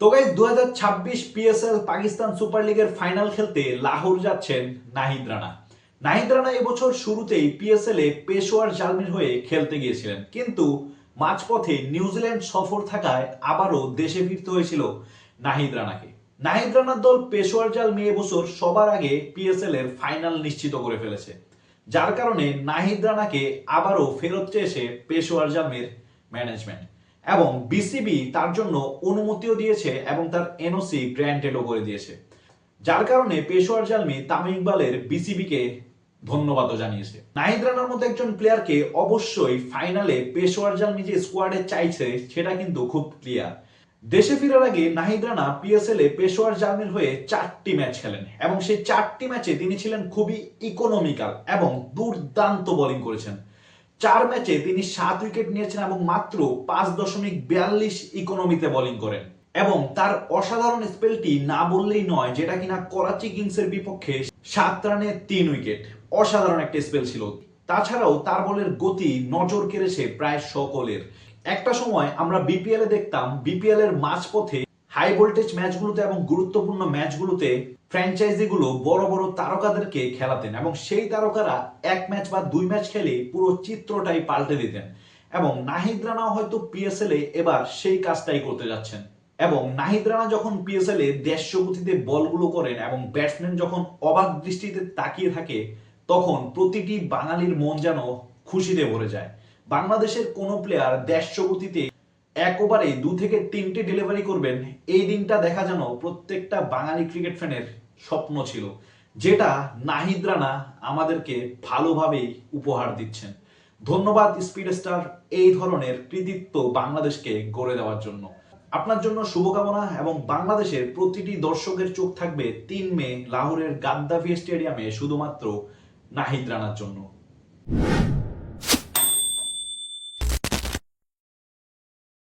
তো guys 2026 PSL Pakistan super লিগের final খেলতে লাহোর যাচ্ছেন নাহিদ রানা। নাহিদ রানা এবছর শুরুতেই পিএসএল এ পেশোয়ার জালমির হয়ে খেলতে গিয়েছিলেন, কিন্তু মাঝপথে নিউজিল্যান্ড সফর থাকায় আবারও দেশে ফিরতে হয়েছিল নাহিদ রানাকে। নাহিদ রানার দল পেশোয়ার জালমি এবছর সবার আগে পিএসএল এর ফাইনাল নিশ্চিত করে ফেলেছে, যার কারণে নাহিদ রানাকে আবারও ফেরত চেয়েছে পেশোয়ার জালমির ম্যানেজমেন্ট এবং বিসিবি তার জন্য অনুমতিও দিয়েছে এবং তার এনওসি গ্র্যান্টেডও করে দিয়েছে, যার কারণে পেশোয়ার জালমি তামিম ইকবালের বিসিবিকে ধন্যবাদও জানিয়েছে। নাহিদ রানার মতো একজন প্লেয়ারকে অবশ্যই ফাইনালে পেশোয়ার জালমি যে স্কোয়াডে চাইছে সেটা কিন্তু খুব ক্লিয়ার। দেশে ফেরার আগে নাহিদ রানা পিএসএল এ পেশোয়ার জালমির হয়ে 4টি ম্যাচ খেলেন এবং সেই 4টি ম্যাচে তিনি ছিলেন খুবই ইকোনমিক্যাল এবং দুর্দান্ত বোলিং করেছেন। 4 ম্যাচে তিনি 7 উইকেট নিয়েছেন এবং মাত্র 5.42 ইকোনমিতে বোলিং করেন এবং তার অসাধারণ স্পেলটি না বললেই নয়, যেটা কিনা করাচি কিংসের বিপক্ষে 7 রানে 3 উইকেট, অসাধারণ একটা স্পেল ছিল। তাছাড়াও তার বলের গতি নজর কেড়েছে প্রায় সকলের। একটা সময় আমরা বিপিএল এ দেখতাম বিপিএল এর মাঝপথে হাই ভোল্টেজ ম্যাচগুলোতে এবং গুরুত্বপূর্ণ ম্যাচগুলোতে ফ্র্যাঞ্চাইজিগুলো বড় বড় তারকাদেরকে খেলাতেন এবং সেই তারকারা 1 ম্যাচ বা 2 ম্যাচ খেলে পুরো চিত্রটাই পাল্টে দিতেন এবং নাহিদ রানা হয়তো পিএসএল এ এবার সেই কাজটাই করতে যাচ্ছেন। এবং নাহিদ রানা যখন পিএসএল এ দেড়শো গতিতে বলগুলো করেন এবং ব্যাটসম্যান যখন অবাক দৃষ্টিতে তাকিয়ে থাকে, তখন প্রতিটি বাঙালির মন যেন খুশিতে ভরে যায়। বাংলাদেশের কোনো প্লেয়ার দেড়শো গতিতে এক ওভারে 2 থেকে 3টে ডেলিভারি করবেন, এই দিনটা দেখা যেন প্রত্যেকটা বাঙালি ক্রিকেট ফ্যানের স্বপ্ন ছিল, যেটা নাহিদ রানা আমাদেরকে ভালোভাবেই উপহার দিচ্ছেন। ধন্যবাদ স্পিড স্টার এই ধরনের কৃতিত্ব বাংলাদেশকে গড়ে দেওয়ার জন্য। আপনার জন্য শুভকামনা এবং বাংলাদেশের প্রতিটি দর্শকের চোখ থাকবে 3 মে লাহোরের গাদ্দাফি স্টেডিয়ামে শুধুমাত্র নাহিদ রানার জন্য।